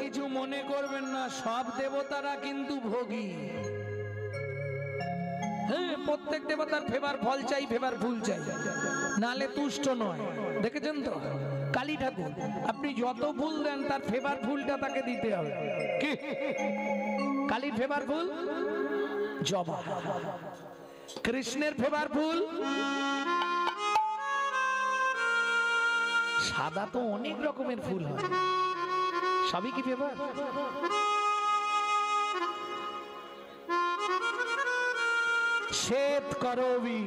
কিছু মনে করবেন না, সব দেবতারা কিন্তু ভোগী। হ্যাঁ, প্রত্যেক দেবতার ফেবার ফল চাই, ফেবার ফুল চাই, নালে তুষ্ট নয়। দেখেছেন তো কালী ঠাকুর, আপনি যত ফুল দেন তার ফেবার ফুলটা তাকে দিতে হবে। কি কালীর ফেবার ফুল? জবা। কৃষ্ণের ফেবার ফুল সাদা। তো অনেক রকমের ফুল হয়, সবই কি ফেবার? শ্বেত করবী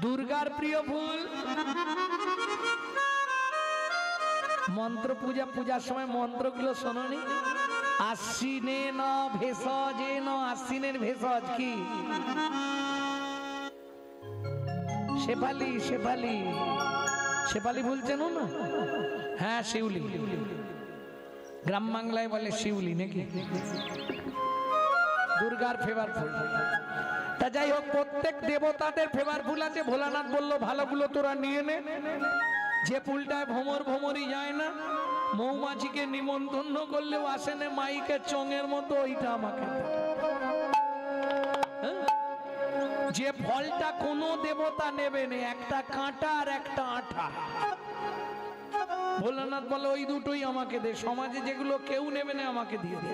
দুর্গার প্রিয় ফুল। মন্ত্র পূজার সময় মন্ত্রগুলো শোনোনি? আশ্বিনে ন ভেষজে ন, আশ্বিনের ভেষজ কি? শেফালি। শেফালি, শেফালি বলছেন না? হ্যাঁ, শিউলি। গ্রাম বাংলায় বলে শিউলি নাকি? দুর্গার ফেভার ফুল। তা যাই হোক, প্রত্যেক দেবতাদের ফেভার ফুল আছে। ভোলানাথ বলল ভালোগুলো তোরা নিয়ে নে, যে ফুলটায় ভ্রমরই যায় না, মৌমাছিকে নিমন্ত্রণ করলেও আসে না, মাইকে চঙের মতো, ওইটা আমাকে। যে ফলটা কোনো দেবতা নেবে না, একটা কাঁটা আর একটা আঠা, ভোলানাথ বলে ওই দুটোই আমাকে দে। সমাজে যেগুলো কেউ নেবে না আমাকে দিয়ে দে।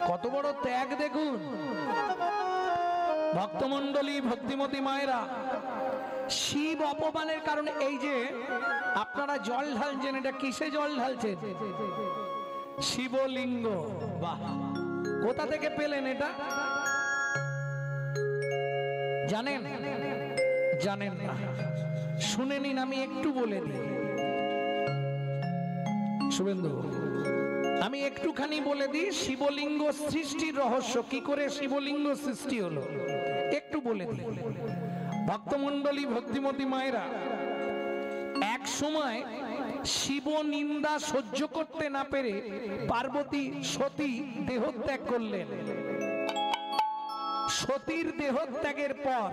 কত বড় ত্যাগ দেখুন ভক্তমন্ডলী, ভক্তিমতী মায়েরা। শিব অপমানের কারণে এই যে আপনারা জল ঢালছেন, এটা কিসে জল ঢালছেন? শিবলিঙ্গ। বাহ, কোথা থেকে পেলেন এটা? জানেন? জানেন না? শুনে নিন, আমি একটু বলে দিই। শুভেন্দু, আমি একটুখানি বলে দিই শিবলিঙ্গ সৃষ্টির রহস্য, কি করে শিবলিঙ্গ সৃষ্টি হলো একটু বলে দিই। ভক্তমন্ডলী, ভক্তিমতী মায়েরা, এক সময় শিব নিন্দা সহ্য করতে না পেরে পার্বতী সতী দেহত্যাগ করলেন। সতীর দেহত্যাগের পর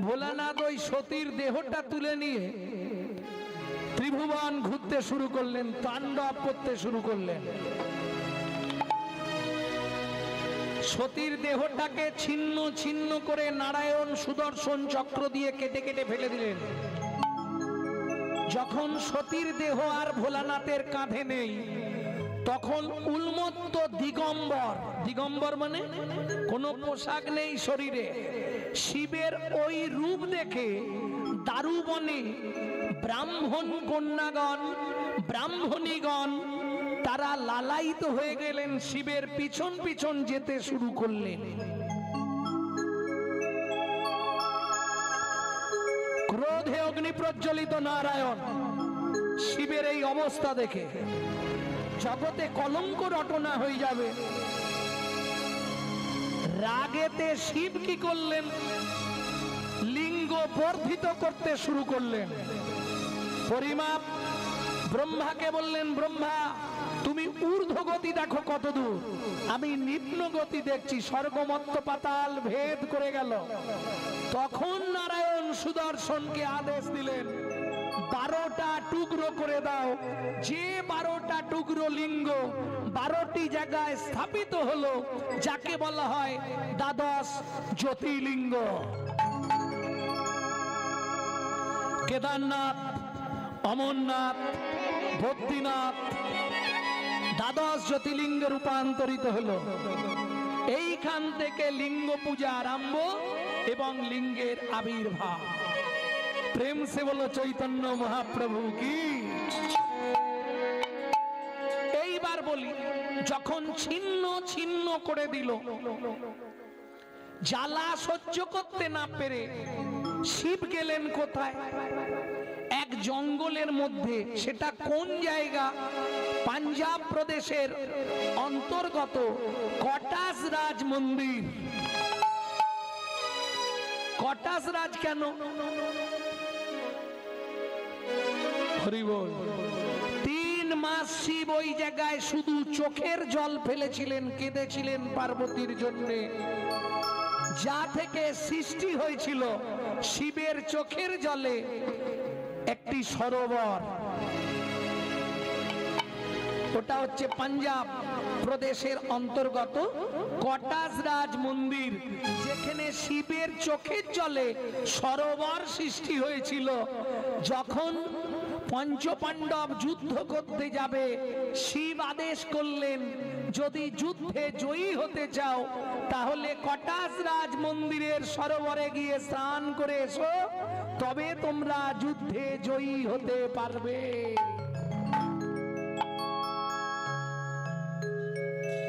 ভোলানাথ ওই সতীর দেহটা তুলে নিয়ে ত্রিভুবন ঘুরতে শুরু করলেন, তাণ্ডব করতে শুরু করলেন। সতীর দেহটাকে ছিন্ন ছিন্ন করে নারায়ণ সুদর্শন চক্র দিয়ে কেটে কেটে ফেলে দিলেন। যখন সতীর দেহ আর ভোলানাথের কাঁধে নেই, তখন উন্মত্ত দিগম্বর, দিগম্বর মানে কোনো পোশাক নেই শরীরে, শিবের ওই রূপ দেখে দারুবনে ব্রাহ্মণ কন্যাগণ, ব্রাহ্মণীগণ তারা লালায়িত হয়ে গেলেন, শিবের পিছন পিছন যেতে শুরু করলেন। ক্রোধে অগ্নি প্রজ্বলিত নারায়ণ শিবের এই অবস্থা দেখে জগতে কলঙ্ক রটনা হয়ে যাবে, রাগেতে শিব কি করলেন? লিঙ্গ বর্ধিত করতে শুরু করলেন। পরিমাপ ব্রহ্মাকে বললেন, ব্রহ্মা তুমি ঊর্ধ্ব গতি দেখো কত দূর, আমি নিম্ন গতি দেখছি, স্বর্গমত্ত পাতাল ভেদ করে গেল। তখন নারায়ণ সুদর্শনকে আদেশ দিলেন, 12টা টুকরো করে দাও। যে 12টা টুকরো লিঙ্গ 12টি জায়গায় স্থাপিত হলো, যাকে বলা হয় দ্বাদশ জ্যোতির্লিঙ্গ। কেদারনাথ, অমরনাথ, বদ্রীনাথ দ্বাদশ জ্যোতির্লিঙ্গে রূপান্তরিত হলো। এইখান থেকে লিঙ্গ পূজা আরম্ভ এবং লিঙ্গের আবির্ভাব। প্রেম সে বলো চৈতন্য মহাপ্রভু কি। এইবার বলি, যখন ছিন্ন ছিন্ন করে দিল, জ্বালা সহ্য করতে না পেরে শিব গেলেন কোথায়? এক জঙ্গলের মধ্যে। সেটা কোন জায়গা? পাঞ্জাব প্রদেশের অন্তর্গত কটাস রাজ মন্দির। কটাস রাজ কেন? হরি বল। 3 মাস শিব ওই জায়গায় শুধু চোখের জল ফেলেছিলেন, কেঁদেছিলেন পার্বতীর জন্য। যা থেকে সৃষ্টি হয়েছিল শিবের চোখের জলে একটি সরোবর। ওটা হচ্ছে পাঞ্জাব প্রদেশের অন্তর্গত কটাসরাজ মন্দির, যেখানে শিবের চোখের জলে সরোবর সৃষ্টি হয়েছিল। যখন পঞ্চপাণ্ডব যুদ্ধ করতে যাবে, শিব আদেশ করলেন, যদি যুদ্ধে জয়ী হতে চাও তাহলে কটাসরাজ মন্দিরের সরোবরে গিয়ে স্নান করে এসো, তবে তোমরা যুদ্ধে জয়ী হতে পারবে।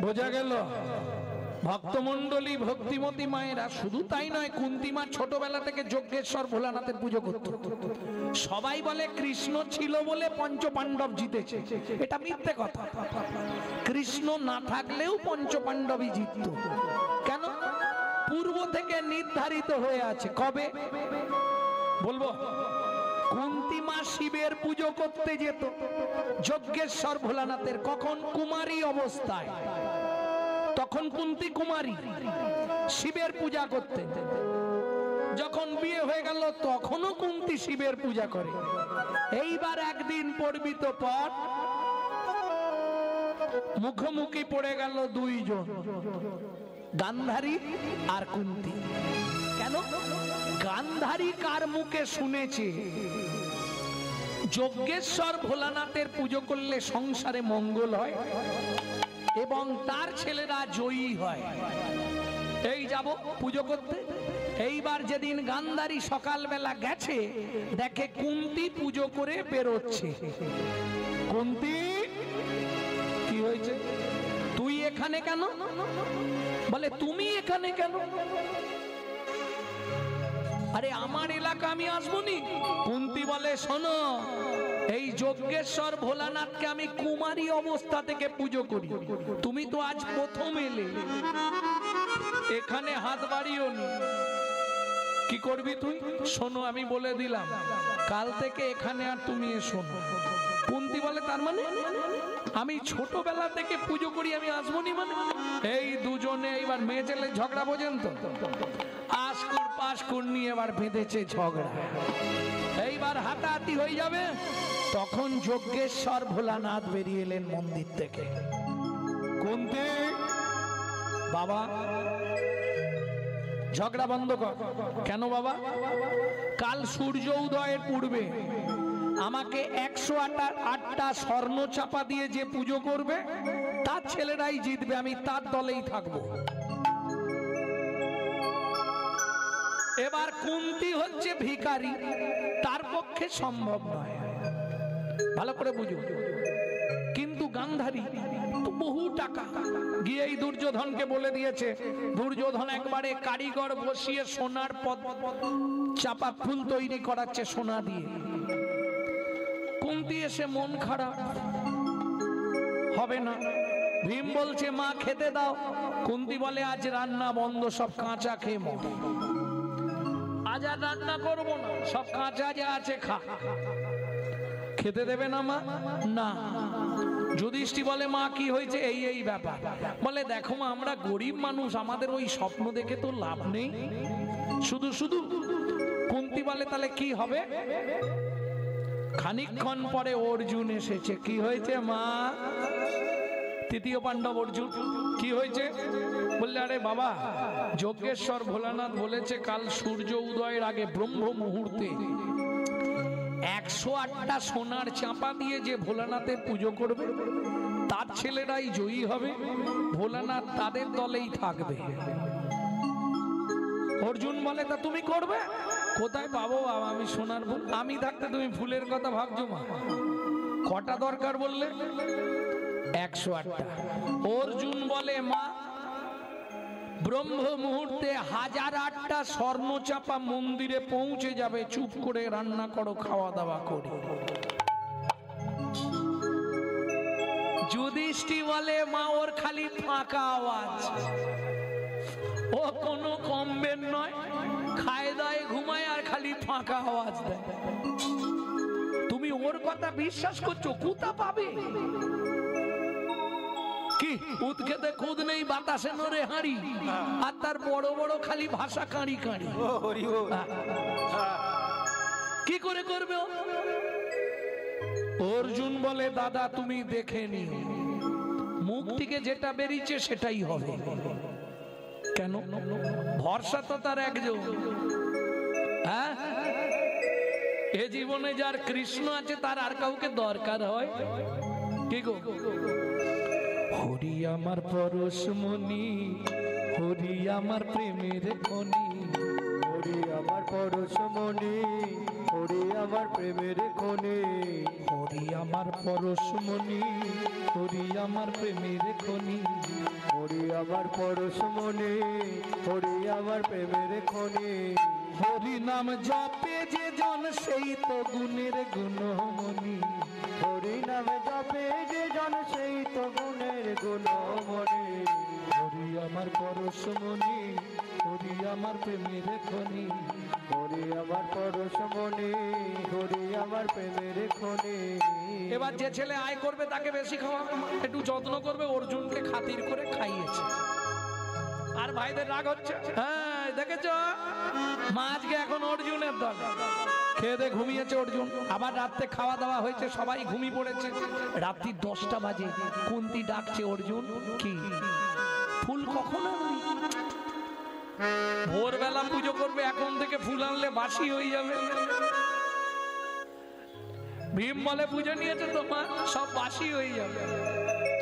বোঝা গেল? ভক্তমন্ডলী, ভক্তিমতী মায়েরা, শুধু তাই নয়, কুন্তী মা ছোটবেলা থেকে যজ্ঞেশ্বর ভোলানাথের পুজো করত। সবাই বলে কৃষ্ণ ছিল বলে পঞ্চপাণ্ডব জিতেছে, এটা মিথ্যে কথা। কৃষ্ণ না থাকলেও পঞ্চপাণ্ডবই জিতত। কেন? পূর্ব থেকে নির্ধারিত হয়ে আছে। কবে বলবো? কুন্তী মা শিবের পুজো করতে যেত যজ্ঞেশ্বর ভোলানাথের, কখন? কুমারী অবস্থায়। তখন কুন্তী কুমারী, শিবের পূজা করতে। যখন বিয়ে হয়ে গেল তখনও কুন্তী শিবের পূজা করে। এইবার একদিন পর্বিত পর মুখোমুখি পড়ে গেল দুইজন, গান্ধারী আর কুন্তী। কেন? গান্ধারী কার মুখে শুনেছে যজ্ঞেশ্বর ভোলানাথের পুজো করলে সংসারে মঙ্গল হয় এবং তার ছেলেরা জয়ী হয়। এই যাব পুজো করতে। এইবার যেদিন গান্ধারী সকালবেলা গেছে, দেখে কুন্তী পুজো করে বেরোচ্ছে। কুন্তী, কি হয়েছে? তুই এখানে কেন? বলে তুমি এখানে কেন? আরে আমার এলাকা, আমি আসবো নি। কুন্তী বলে, শোনো, এই যজ্ঞেশ্বর ভোলানাথকে আমি কুমারী অবস্থা থেকে পুজো করি, তুমি তো আজ প্রথম এলে, এখানে হাত বাড়িও নি। কি করবি তুই? শোনো, আমি বলে দিলাম, কাল থেকে এখানে আর তুমি এসো না। কুন্তী বলে, তার মানে? আমি ছোটবেলা থেকে পুজো করি, আমি আসবো নি মানে? এই দুজনে এইবার মেয়ে ছেলে ঝগড়া, বোঝেন তো? আশকুর পাশকুর নিয়ে এবার বেঁধেছে ঝগড়া। এইবার হাতাহাতি হয়ে যাবে। তখন যজ্ঞেশ্বর ভোলানাথ বেরিয়ে এলেন মন্দির থেকে। কুন্তী, বাবা ঝগড়া বন্ধ কর। কেন বাবা? কাল সূর্য উদয়ের পূর্বে আমাকে 108টা স্বর্ণ চাপা দিয়ে যে পুজো করবে তার ছেলেরাই জিতবে, আমি তার দলেই থাকবো। এবার কুন্তী হচ্ছে ভিখারি, তার পক্ষে সম্ভব নয়, ভালো করে বুঝো। কিন্তু গান্ধারী তো বহু টাকা, গিয়ে এই দুর্যোধনকে বলে দিয়েছে। দুর্যোধন একবারে কারিগর বসিয়ে সোনার চাপা ফুল তৈরি করাচ্ছে সোনা দিয়ে। কুন্তী এসে মন খারাপ, হবে না। ভীম বলছে, মা খেতে দাও। কুন্তী বলে, আজ রান্না বন্ধ, সব কাঁচা খেয়ে মর। আজ আর রান্না করবো না, সব কাঁচা যা আছে খা। খেতে দেবে না মা? না। যুধিষ্ঠির বলে, মা কি হয়েছে? এই এই ব্যাপার। বলে, দেখো মা, আমরা গরিব মানুষ, আমাদের ওই স্বপ্ন দেখে তো লাভ নেই, শুধু শুধু। কুন্তী বলে, তাহলে কি হবে? খানিকক্ষণ পরে অর্জুন এসেছে। কি হয়েছে মা? তৃতীয় পাণ্ডব অর্জুন। কি হয়েছে? বললে, আরে বাবা, যজ্ঞেশ্বর ভোলানাথ বলেছে কাল সূর্য উদয়ের আগে ব্রহ্ম মুহূর্তে 108টা সোনার চাপা দিয়ে যে ভোলানাথের পুজো করবে তার ছেলেরাই জয়ী হবে, ভোলানাথ তাদের দলেই থাকবে। অর্জুন বলে, তা তুমি করবে? কোথায় পাবো বাবা আমি সোনার ফুল? আমি থাকতে তুমি ফুলের কথা ভাবছো মা? কটা দরকার বললে? 108টা। অর্জুন বলে, মা, ব্রহ্ম মুহূর্তে 1008টা স্বর্ণ চাপা মন্দিরে পৌঁছে যাবে, চুপ করে রান্না করো, খাওয়া দাওয়া করি। যুধিষ্ঠির বলে, মা, ওর খালি ফাঁকা আওয়াজ, ও কোনো কমবেন নয়, খায় দায় ঘুমায় আর খালি ফাঁকা আওয়াজ দেয়। তুমি ওর কথা বিশ্বাস করছো? কোথা পাবে? কি উৎখেতে খুদ নেই, বাতাসে নড়ে হাঁড়ি, আর তার বড় বড় খালি ভাষা কাঁড়ি কাঁড়ি। কি করে করবে? অর্জুন বলে, দাদা তুমি দেখে নিও, মুখ থেকে যেটা বেরিয়েছে সেটাই হবে। কেন? ভরসা তো তার একজন। হ্যাঁ, এ জীবনে যার কৃষ্ণ আছে তার আর কাউকে দরকার হয় কি গো? হরি আমার পরশমণি, হরি আমার প্রেমের খনি, হরি আমার পরশমণি, হরি আমার প্রেমের খনি, হরি আমার পরশমণি, হরি আমার প্রেমের খনি, হরি আমার পরশমণি, হরি আমার প্রেমের খনি। হরি নাম জপে যে জন সেই তো গুণের গুণমণি, হরি নামে জপে যে জন সেই তো গুণের গুণমণি। হরি আমার পরশমণি, হরি আমার প্রেমের খনি, হরি আমার পরশমণি, হরি আমার প্রেমের খনি। এবার যে ছেলে আয় করবে তাকে বেশি খাওয়া, একটু যত্ন করবে, অর্জুনকে খাতির করে খাইয়েছে। আর ভাইদের রাগ হচ্ছে, হ্যাঁ দেখেছো মা আজকে এখন অর্জুনের দল, খেয়ে দিয়ে ঘুমিয়েছে অর্জুন। আবার রাত্রে খাওয়া দাওয়া হয়েছে, সবাই ঘুমিয়ে পড়েছে। রাত্রি 10টা বাজে কুন্তি ডাকছে, অর্জুন কি ফুল কখন আনবি? ভোরবেলা পুজো করবে, এখন থেকে ফুল আনলে বাসি হয়ে যাবে। ভীম বলে পুজো নিয়েছে তোমার, সব বাসি হয়ে যাবে।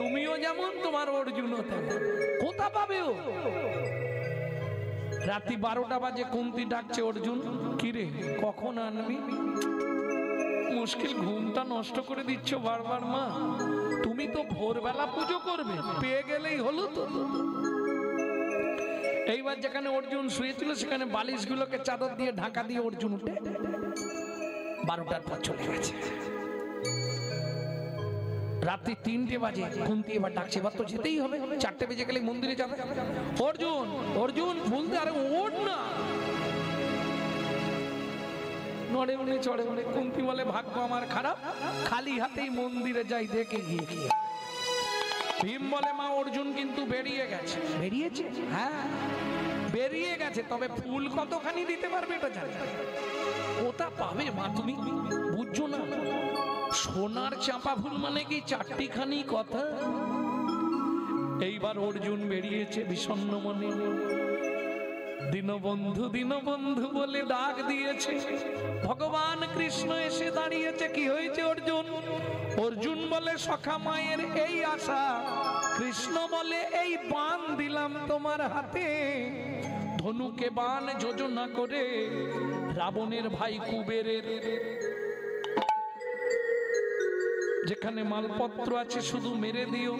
তুমিও যেমন, তোমার অর্জুনও তেমন। কোথা পাবে ও? রাত্রি 12টা বাজে কুন্তি ডাকছে, অর্জুন কিরে কখন আনবি? মুশকিল, ঘুমটা নষ্ট করে দিচ্ছ বারবার মা। তুমি তো ভোরবেলা পুজো করবে, পেয়ে গেলেই হলো তো। এইবার যেখানে অর্জুন শুয়েছিল সেখানে বালিশগুলোকে চাদর দিয়ে ঢাকা দিয়ে অর্জুন উঠে 12টার পর চলে গেছে। রাত্রি 3টে বাজে কুন্তি এবার ডাকছে, এবার তো যেতেই হবে, 4টে বেজে গেলে মন্দিরে যাবে। অর্জুন, অর্জুন বলতে, আরে ওঠ না। নড়ে উঠে চড়ে উঠে কুন্তি বলে, ভাগ্য আমার খারাপ, খালি হাতেই মন্দিরে যাই, দেখে গিয়ে কি। ভীম বলে, মা অর্জুন কিন্তু বেরিয়ে গেছে। বেরিয়েছে? হ্যাঁ বেরিয়ে গেছে, তবে ফুল কতখানি দিতে পারবে এটা জানি। ওটা পাবে মা, তুমি বুঝছো না? সোনার চাপা ফুল মানে কি 4টিখানি কথা। এইবার অর্জুন বেরিয়েছে বিষণ্ণ মনে, দীনবন্ধু দীনবন্ধু বলে ডাক দিয়েছে। ভগবান কৃষ্ণ এসে দাঁড়িয়েছে। কি হয়েছে অর্জুন? অর্জুন বলে, সখা মায়ের এই আশা। কৃষ্ণ বলে, এই বাণ দিলাম তোমার হাতে, ধনুকে বাণ যোজনা করে রাবণের ভাই কুবেরের যেখানে মালপত্র আছে শুধু মেরে দিও।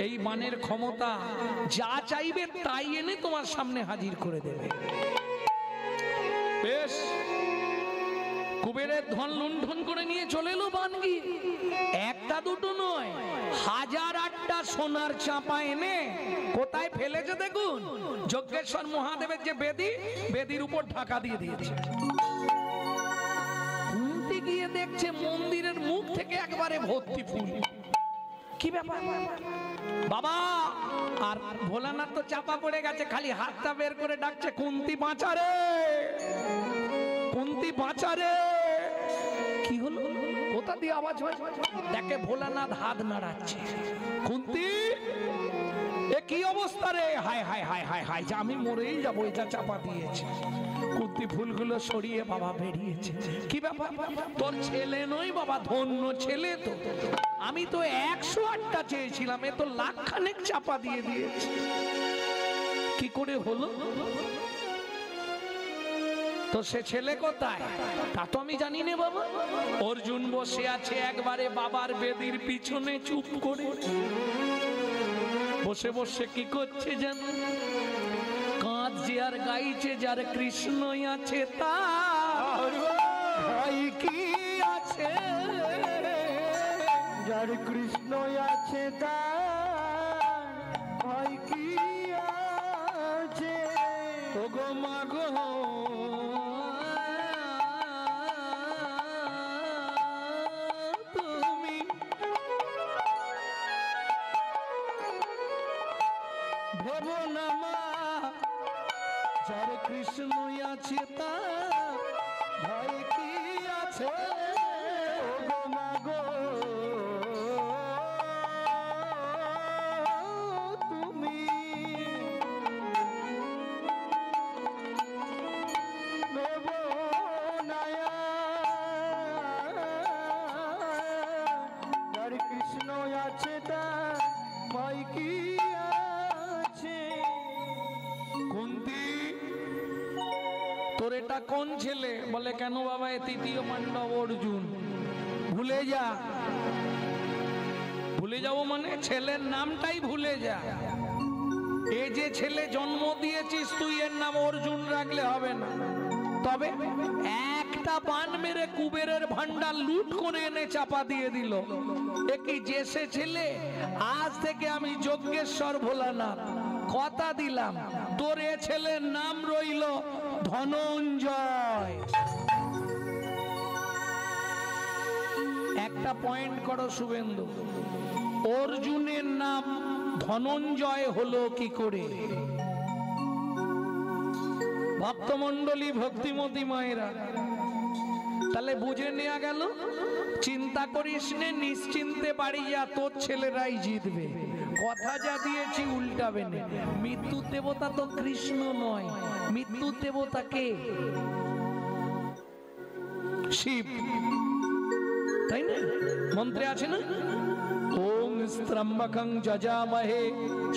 এই বাণের ক্ষমতা যা চাইবে তাই এনে তোমার সামনে হাজির করে দেবে। বেশ, কুবেরের ধন লুণ্ঠন করে নিয়ে চলে এলো বাণ গিয়ে। একটা দুটো নয়, 1008টা সোনার চাপা এনে কোথায় ফেলেছে দেখুন, যজ্ঞেশ্বর মহাদেবের যে বেদি, বেদির উপর ঢাকা দিয়ে দিয়েছে। গিয়ে দেখছে মন্দিরের মুখ থেকে একবারে ভর্তি ফুল। কি ব্যাপার বাবা? আর ভোলানাথ তো চাপা পড়ে গেছে, খালি হাতটা বের করে ডাকছে, কুন্তি বাঁচারে, কুন্তি বাঁচারে। কি হলো? কোথা দিয়ে আওয়াজ হয়? দেখে ভোলানাথ হাত নাড়াচ্ছে। কুন্তি, এ কি অবস্থা রে? হায় হায় হায় হায় হায়, যে আমি মরেই যাবো, এটা চাপা দিয়েছে। কুন্তি ফুলগুলো সরিয়ে বাবা বেরিয়েছে। কি ব্যাপার? তোর ছেলে নই বাবা, ধন্য ছেলে তো। আমি তো 108টা চেয়েছিলাম, এ তো লাখখানেক চাপা দিয়ে দিয়েছে। কি করে হলো? তো সে ছেলে কোথায় তা তো আমি জানি না বাবা। অর্জুন বসে আছে একবারে বাবার বেদির পিছনে চুপ করে, বসে বসে কি করছে জানো? কাঁদছে আর গাইছে, যার কৃষ্ণই আছে তার ভয় কি আছে, যার কৃষ্ণ আছে তার ভয় কি আছে। ওগো মাগো তুমি ভেবো না মা, যার কৃষ্ণই আছে তার ভয় কি আছে। ওগো মাগো তোর এটা কোন ছেলে? বলে কেন বাবা, এ তৃতীয় পাণ্ডব অর্জুন। ভুলে যা। ভুলে যাবো মানে ছেলের নামটাই ভুলে যা। এ যে ছেলে জন্ম দিয়েছিস তুই, এর নাম অর্জুন রাখলে হবে না। তবে একটা বান মেরে কুবেরের ভান্ডার লুট করে এনে চাপা দিয়ে দিল। একই যে সে ছেলে, আজ থেকে আমি যজ্ঞেশ্বর ভোলানাথ কথা দিলাম, তোর এ ছেলের নাম রইল ধনঞ্জয়। একটা পয়েন্ট করো শুভেন্দু, অর্জুনের নাম ধনঞ্জয় হলো কি করে? ভক্তমণ্ডলী, ভক্তিমতী মায়েরা, তাহলে বুঝে নেওয়া গেল। চিন্তা করিস নে, নিশ্চিন্তে বাড়ি যা, তোর ছেলেরাই জিতবে। কথা যা দিয়েছি উল্টাবে না। মৃত্যুর দেবতা তো কৃষ্ণ নয়, মৃত্যুর দেবতা কে? শিব, তাই না? মন্ত্রে আছে না, ওম স্ত্রম্বকং যজামহে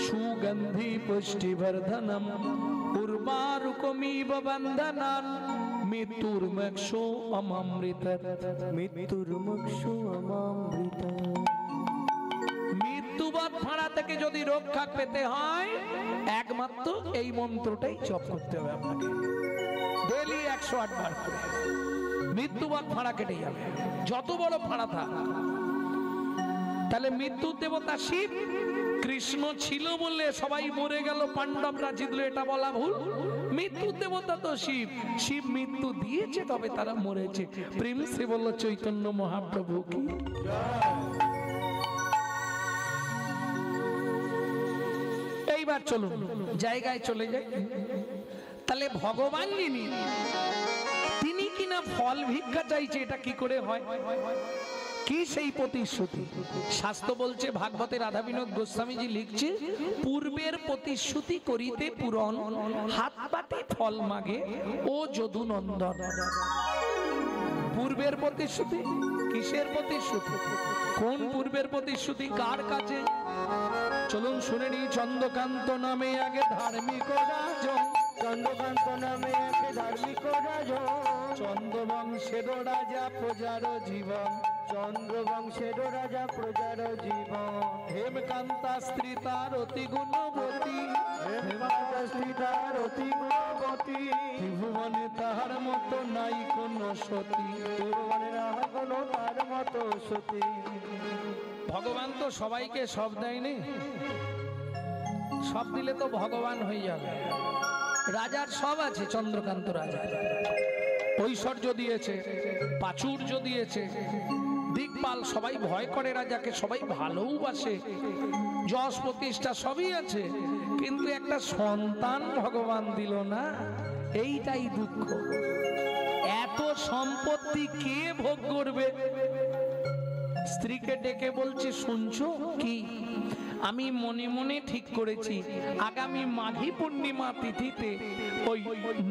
সুগন্ধি পুষ্টিবর্ধনম উর্বারুকমিব বন্ধনান মৃত্যুর্মক্ষো অমৃতৎ। মৃত্যুর্মুক্ষু অমৃত। মৃত্যুবৎ ফাঁড়া থেকে যদি রক্ষা পেতে হয়, একমাত্র এই মন্ত্রটাই জপ করতে হবে আপনাকে, ডেইলি 108 বার করে। মৃত্যুবৎ ফাঁড়া কেটে যাবে, যত বড় ফাঁড়া থাক। তাহলে মৃত্যুর দেবতা শিব। কৃষ্ণ ছিল বলে সবাই মরে গেল, পাণ্ডবরা জিতলো, এটা বলা ভুল। মৃত্যুর দেবতা তো শিব। শিব মৃত্যু দিয়েছে, তবে তারা মরেছে। প্রেম সে বলল চৈতন্য মহাপ্রভু কি। এইবার চলুন জায়গায় চলে যাই। তাহলে ভগবান যিনি, তিনি কিনা ফল ভিক্ষা চাইছে, এটা কি করে হয়? কি সেই প্রতিশ্রুতি? শাস্ত্র বলছে, ভাগবতে রাধা বিনোদ গোস্বামীজি লিখছে, পূর্বের প্রতিশ্রুতি করিতে পূরণ, হাত পাতে ফল মাগে ও যদু নন্দন। পূর্বের প্রতিশ্রুতি, কিসের প্রতিশ্রুতি? কোন পূর্বের প্রতিশ্রুতি, কার কাছে? চলুন শুনে নি। চন্দ্রকান্ত নামে আগে ধার্মিক রাজন, চন্দ্রকান্ত নামে এক ধার্মিক রাজন, চন্দ্রবংশের রাজা প্রজার জীবন, চন্দ্রবংশের রাজা প্রজার জীবন। হেমকান্তা স্ত্রী তার অতি গুণবতী, হেমকান্তা স্ত্রী তার অতি গুণবতী, ত্রিভুবনে তাহার মতো নাই কোন সতী। ত্রিভুবনে নাই কোনো তার মতো সতী। ভগবান তো সবাইকে সব দেয়নি, সব দিলে তো ভগবান হয়ে যাবে। রাজার সব আছে, চন্দ্রকান্ত রাজা ঐশ্বর্য দিয়েছে, প্রাচুর্য দিয়েছে, দিকপাল, সবাই ভয় করে রাজাকে, সবাই ভালোবাসে, যশ প্রতিষ্ঠা সবই আছে, কিন্তু একটা সন্তান ভগবান দিল না, এইটাই দুঃখ। এত সম্পত্তি কে ভোগ করবে? স্ত্রীকে ডেকে বলছে, শুনছো কি? আমি মনে মনে ঠিক করেছি, আগামী মাঘী পূর্ণিমা তিথিতে ওই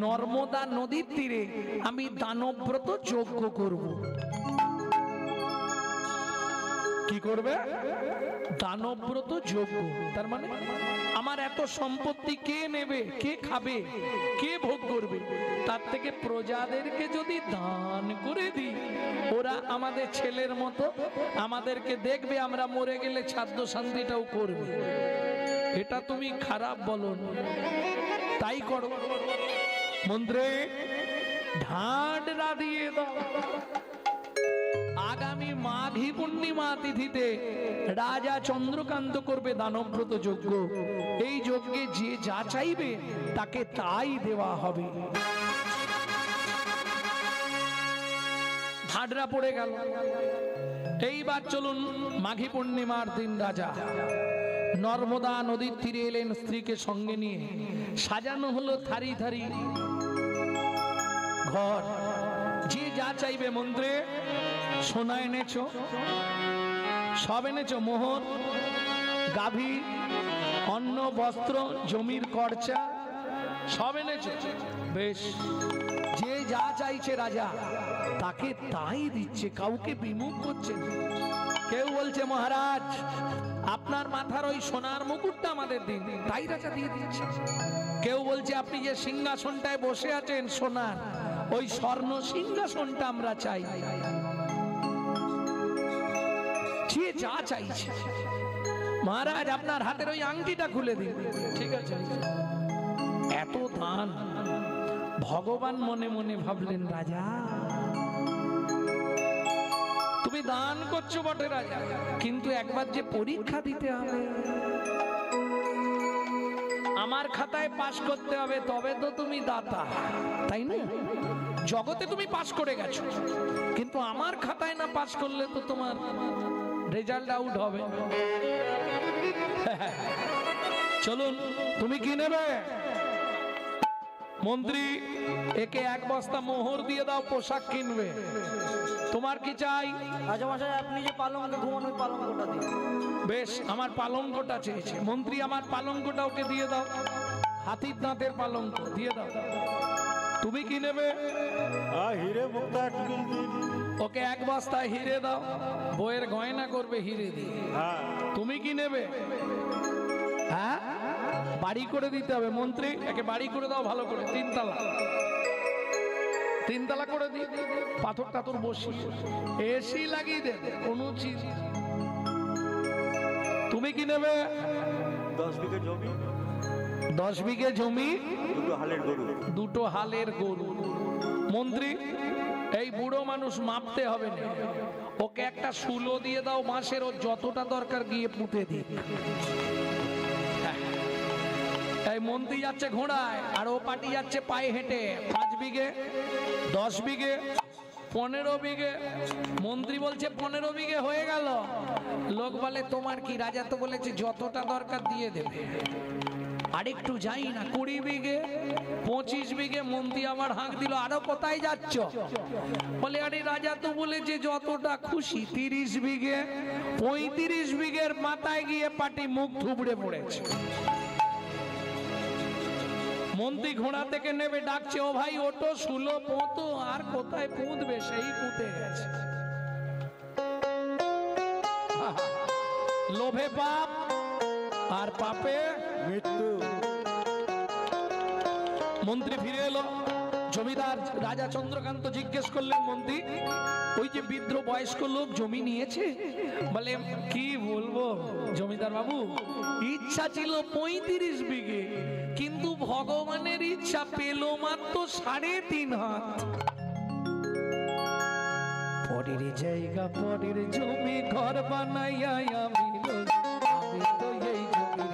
নর্মদা নদীর তীরে আমি দানব্রত যজ্ঞ করব। কি করবে? দানব্রত যজ্ঞ। তার মানে আমার এত সম্পত্তি কে নেবে, কে খাবে, কে ভোগ করবে? তার থেকে প্রজাদেরকে যদি দান করে দিই, ওরা আমাদের ছেলের মতো আমাদেরকে দেখবে, আমরা মরে গেলে খাদ্য শান্তিটাও করবে। এটা তুমি খারাপ বলো না, তাই করো। মন্ত্রে ঢাডরা দিয়ে দাও। আগামী মাঘী পূর্ণিমা তিথিতে রাজা চন্দ্রকান্ত করবে দানব্রত যজ্ঞ। এই যজ্ঞে যে যা চাইবে তাকে তাই দেওয়া হবে। ঢাডরা পড়ে গেল। এইবার চলুন, মাঘী পূর্ণিমার দিন রাজা নর্মদা নদীর তীরে এলেন স্ত্রীকে সঙ্গে নিয়ে। সাজানো হলো থারি থারি ঘর, যে যা চাইবে। মন্ত্রে সোনা এনেছো, সব এনেছো, মোহর, গাভী, অন্ন, বস্ত্র, জমির খরচা সব এনেছো, বেশ। যে যা চাইছে রাজা তাকে তাই দিচ্ছে, কাউকে বিমুখ করছে না। কেউ বলছে মহারাজ আপনার মাথার ওই সোনার মুকুটটা আমাদের দিন, তাই রাজা দিয়ে দিচ্ছে। কেউ বলছে আপনি যে সিংহাসনটায় বসে আছেন সোনার, ওই স্বর্ণ সিংহাসনটা আমরা চাই। যে যা চাইছে, মহারাজ আপনার হাতের ওই আংটিটা খুলে দিন, ঠিক আছে। এত দান। ভগবান মনে মনে ভাবলেন, রাজা তুমি দান করছো বটে রাজা, কিন্তু একবার যে পরীক্ষা দিতে হবে, আমার খাতায় পাশ করতে হবে, তবে তো তুমি দাতা, তাই না? জগতে তুমি পাশ করে গেছো, কিন্তু আমার খাতায় না পাশ করলে তো তোমার রেজাল্ট আউট হবে। চলুন, তুমি কি নেবে? মন্ত্রী, একে এক বস্তা মোহর দিয়ে দাও, পোশাক কিনবে। তোমার কি চাই? রাজামশাই আপনি যে পালঙ্কে ঘুমান, ওই পালঙ্কটা দিন। বেশ, আমার পালঙ্কটা চেয়েছে। মন্ত্রী, আমার পালঙ্কটা ওকে দিয়ে দাও, হাতির দাঁতের পালঙ্ক দিয়ে দাও। তুমি কি নেবে? হিরে মুক্তা টিকিল দিন। ওকে এক বস্তা হিরে দাও, বইয়ের গয়না করবে হিরে দিয়ে। তুমি কি নেবে? হ্যাঁ, বাড়ি করে দিতে হবে। মন্ত্রী, একে বাড়ি করে দাও ভালো করে, তিনতলা, তিনতলা করে দিই, পাথর টাথর বসিয়ে এসি লাগিয়ে দেবে, কোনো চিজ। তুমি কি নেবে? 10 বিঘে জমি। 10 বিঘে জমি, 2 হালের গরু। 2 হালের গরু। মন্ত্রী, এই বুড়ো মানুষ মাপতে হবে না, ওকে একটা শুলো দিয়ে দাও মাসের, ও যতটা দরকার গিয়ে পুঁতে দিই। এই মন্ত্রী যাচ্ছে ঘোড়ায়, আর ও পাটি যাচ্ছে পায়ে হেঁটে। 5 বিঘে, 10 বিঘে, 15 বিঘে। মন্ত্রী বলছে 15 বিঘে হয়ে গেল। লোক বলে তোমার কি? রাজা তো বলেছে যতটা দরকার দিয়ে দেবে। আরেকটু যাই না, 20 বিঘে, 25 বিঘে। মন্ত্রী আবার হাঁক দিল, আরো কোথায় যাচ্ছ? বলে আরে রাজা তো বলেছে যতটা খুশি। 30 বিঘে, 35 বিঘের মাথায় গিয়ে পাটি মুখ থুবড়ে পড়েছে। মন্ত্রী ঘোড়া থেকে নেমে ডাকছে, ও ভাই ওটো, শুলো পোঁতো। আর কোথায় পুঁতবে, সেই পুঁতে গেছে। লোভে পাপ, আর পাপে মৃত্যু। মন্ত্রী ফিরে এলো। জমিদার রাজা চন্দ্রকান্ত জিজ্ঞেস করলেন, মন্ত্রী ওই যে বৃদ্ধ বয়স্ক লোক জমি নিয়েছে? বলে কি বলবো জমিদার বাবু, ইচ্ছা ছিল 35 বিঘে, কিন্তু ভগবানের ইচ্ছা পেল মাত্র 3.5 হাত। পরের জায়গা পরের জমি ঘর বানাইয়া আমি তো এই জমির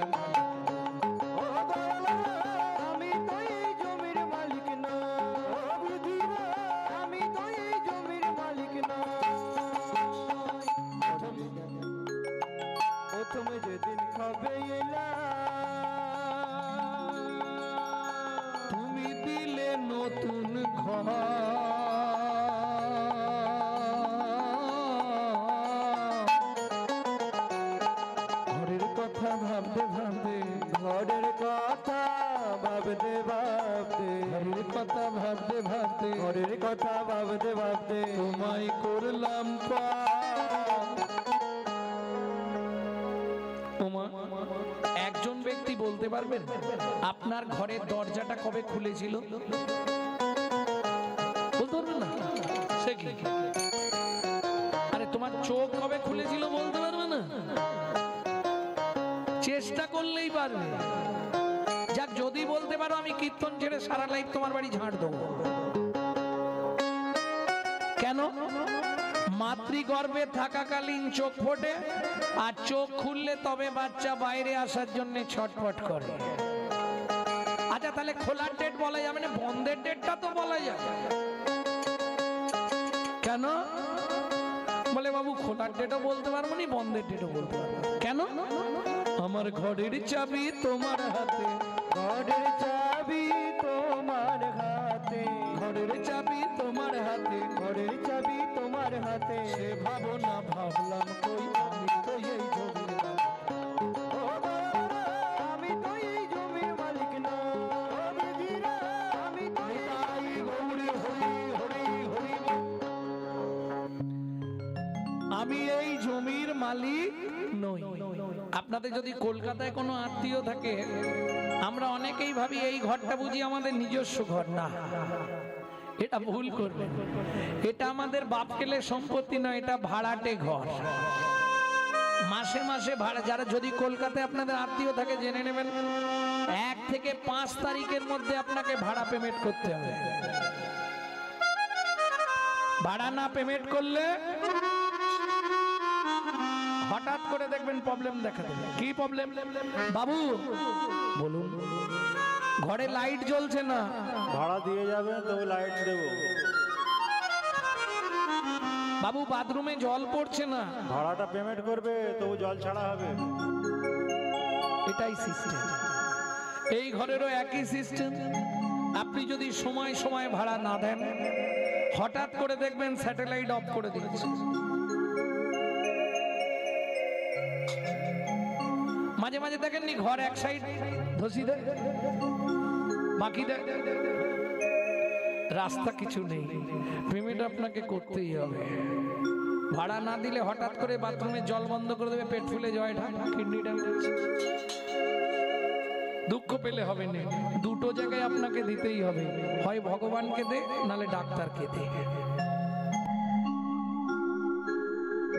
তুমি দিলে নতুন ঘর, ঘরের কথা ভাবতে ভাবতে, ঘরের কথা ভাবতে ভাবতে, ঘরের কথা ভাবতে ভাবতে, ঘরের কথা ভাবতে ভাবতে তোমায় করলাম একজন ব্যক্তি বলতে পারবেন আপনার ঘরের দরজাটা কবে খুলেছিল? বলতে পারবেন না? সে কি? আরে তোমার চোখ কবে খুলেছিল বলতে পারবে না? চেষ্টা করলেই পারবে। যাক, যদি বলতে পারো আমি কীর্তন ছেড়ে সারা লাইফ তোমার বাড়ি ঝাড় দেবো। কেন? মাতৃগর্ভে থাকাকালীন চোখ ফোটে, আর চোখ খুললে তবে বাচ্চা বাইরে আসার জন্য ছটফট করে। আচ্ছা, তাহলে খোলার ডেট বলা যাবে না, বন্ধের ডেটটা তো বলা যাবে। কেন? বলে বাবু খোলার ডেটও বলতে পারবো না, বন্ধের ডেটও বলতে পারবো। কেন? আমার ঘরের চাবি তোমার হাতে, ঘরের চাবি তোমার হাতে, ঘরের চাবি তোমার হাতে, ঘরের চাবি তোমার হাতে। সে ভাবনা ভাবলাম কই, আমি তো এই জমির মালিক। আমি তো এই জমির মালিক না, আমি তো তাই গৌরী হরি হরি হরি। আমি এই জমির মালিক নই। আপনাদের যদি কলকাতায় কোনো আত্মীয় থাকে, আমরা অনেকেই ভাবি এই ঘরটা বুঝি আমাদের নিজস্ব ঘর। না, এটা ভুল করবেন। এটা আমাদের বাপ কেলে সম্পত্তি নয়, এটা ভাড়াটে ঘর। মাসে মাসে ভাড়া, যারা যদি কলকাতায় আপনাদের আত্মীয় থাকে জেনে নেবেন, 1 থেকে 5 তারিখের মধ্যে আপনাকে ভাড়া পেমেন্ট করতে হবে। ভাড়া না পেমেন্ট করলে হঠাৎ করে দেখবেন প্রবলেম দেখা দেবে। কি প্রবলেম? বাবু বলুন। ঘরে লাইট জ্বলছে না, ভাড়া দিয়ে যাবেন তো লাইট দেবো। বাবু বাথরুমে জল পড়ছে না, ভাড়াটা পেমেন্ট করবে তো জল ছাড়া হবে। এটাই সিস্টেম। এই ঘরেরও একই সিস্টেম। আপনি যদি সময় সময় ভাড়া না দেন, হঠাৎ করে দেখবেন স্যাটেলাইট অফ করে দিচ্ছে। মাঝে মাঝে দেখেননি ঘর এক সাইড ধসি দেয়, বাকি দেয়, রাস্তা কিছু নেই। পেমেন্ট আপনাকে করতেই হবে। ভাড়া না দিলে হঠাৎ করে বাথরুমে জল বন্ধ করে দেবে, পেট ফুলে জয় ঢাক, কিডনি ড্যামেজ। দুঃখ পেলে হবে না, দুটো জায়গায় আপনাকে দিতেই হবে, হয় ভগবানকে দে নালে ডাক্তারকে দে।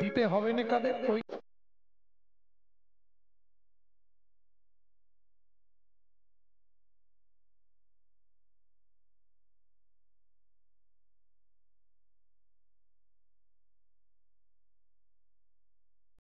দিতে হবে না কাদের? ওই